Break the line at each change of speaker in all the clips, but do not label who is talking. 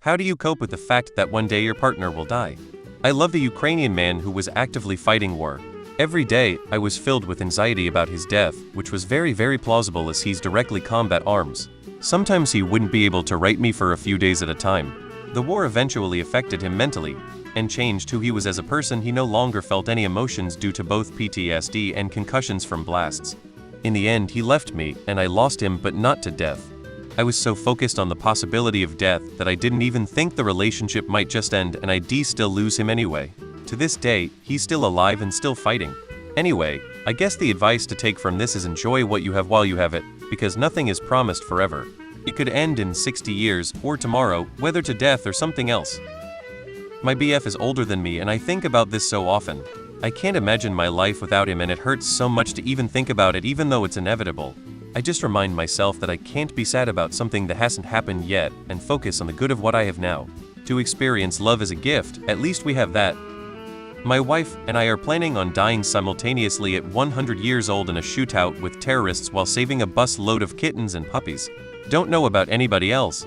How do you cope with the fact that one day your partner will die? I love the Ukrainian man who was actively fighting war. Every day, I was filled with anxiety about his death, which was very plausible as he's directly combat arms. Sometimes he wouldn't be able to write me for a few days at a time. The war eventually affected him mentally, and changed who he was as a person. He no longer felt any emotions due to both PTSD and concussions from blasts. In the end, he left me, and I lost him, but not to death. I was so focused on the possibility of death that I didn't even think the relationship might just end and I'd still lose him anyway. To this day, he's still alive and still fighting. Anyway, I guess the advice to take from this is enjoy what you have while you have it, because nothing is promised forever. It could end in 60 years, or tomorrow, whether to death or something else. My BF is older than me and I think about this so often. I can't imagine my life without him and it hurts so much to even think about it even though it's inevitable. I just remind myself that I can't be sad about something that hasn't happened yet and focus on the good of what I have now. To experience love as a gift, at least we have that. My wife and I are planning on dying simultaneously at 100 years old in a shootout with terrorists while saving a bus load of kittens and puppies. Don't know about anybody else.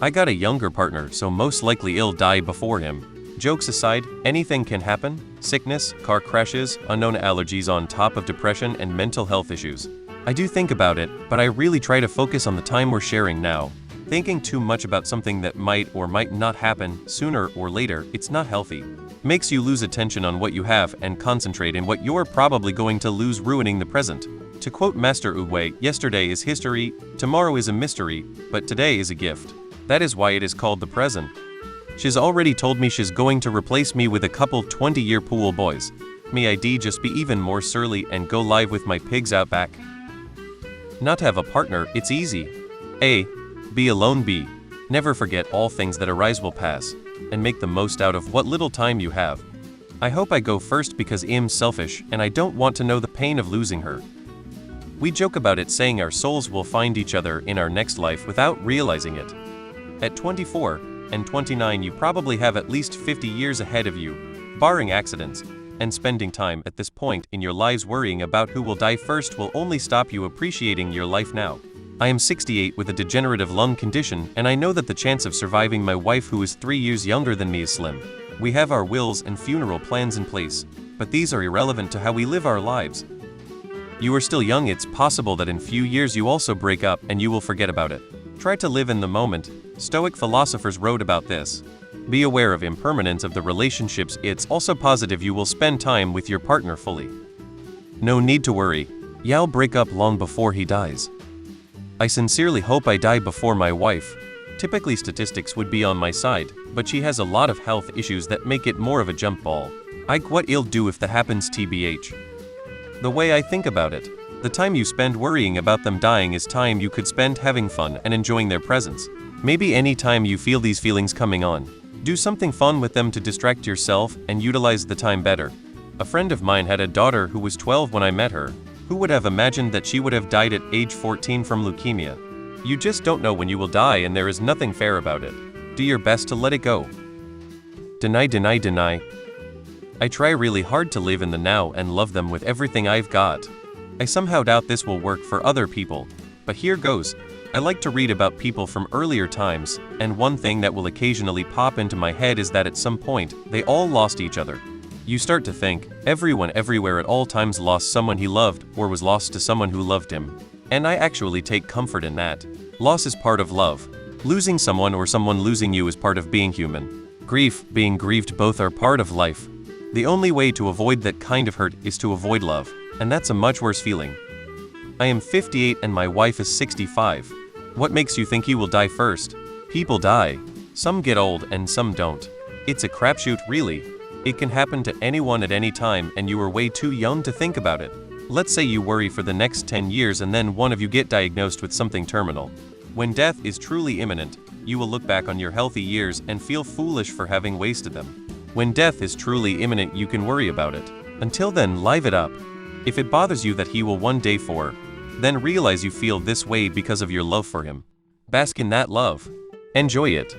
I got a younger partner, so most likely he'll die before him. Jokes aside, anything can happen. Sickness, car crashes, unknown allergies on top of depression and mental health issues. I do think about it, but I really try to focus on the time we're sharing now. Thinking too much about something that might or might not happen sooner or later, it's not healthy. Makes you lose attention on what you have and concentrate in what you're probably going to lose, ruining the present. To quote Master Uwe, yesterday is history, tomorrow is a mystery, but today is a gift. That is why it is called the present. She's already told me she's going to replace me with a couple 20-year pool boys. Me I'd just be even more surly and go live with my pigs out back. Not have a partner, it's easy. A. Be alone. B. Never forget all things that arise will pass, and make the most out of what little time you have. I hope I go first because I'm selfish and I don't want to know the pain of losing her. We joke about it saying our souls will find each other in our next life without realizing it. At 24 and 29 you probably have at least 50 years ahead of you, barring accidents. And spending time at this point in your lives worrying about who will die first will only stop you appreciating your life now. I am 68 with a degenerative lung condition, and I know that the chance of surviving my wife who is 3 years younger than me is slim. We have our wills and funeral plans in place, but these are irrelevant to how we live our lives. You are still young, it's possible that in few years you also break up and you will forget about it. Try to live in the moment. Stoic philosophers wrote about this. Be aware of impermanence of the relationships. It's also positive you will spend time with your partner fully. No need to worry. You'll break up long before he dies. I sincerely hope I die before my wife. Typically statistics would be on my side, but she has a lot of health issues that make it more of a jump ball. What you'll do if that happens tbh. The way I think about it, the time you spend worrying about them dying is time you could spend having fun and enjoying their presence. Maybe any time you feel these feelings coming on, do something fun with them to distract yourself and utilize the time better. A friend of mine had a daughter who was 12 when I met her. Who would have imagined that she would have died at age 14 from leukemia? You just don't know when you will die and there is nothing fair about it. Do your best to let it go. Deny. I try really hard to live in the now and love them with everything I've got. I somehow doubt this will work for other people, but here goes. I like to read about people from earlier times, and one thing that will occasionally pop into my head is that at some point, they all lost each other. You start to think, everyone everywhere at all times lost someone he loved or was lost to someone who loved him. And I actually take comfort in that. Loss is part of love. Losing someone or someone losing you is part of being human. Grief, being grieved, both are part of life. The only way to avoid that kind of hurt is to avoid love, and that's a much worse feeling. I am 58 and my wife is 65. What makes you think he will die first? People die. Some get old and some don't. It's a crapshoot, really. It can happen to anyone at any time and you are way too young to think about it. Let's say you worry for the next 10 years and then one of you get diagnosed with something terminal. When death is truly imminent, you will look back on your healthy years and feel foolish for having wasted them. When death is truly imminent, you can worry about it. Until then, live it up. If it bothers you that he will one day then realize you feel this way because of your love for him. Bask in that love. Enjoy it.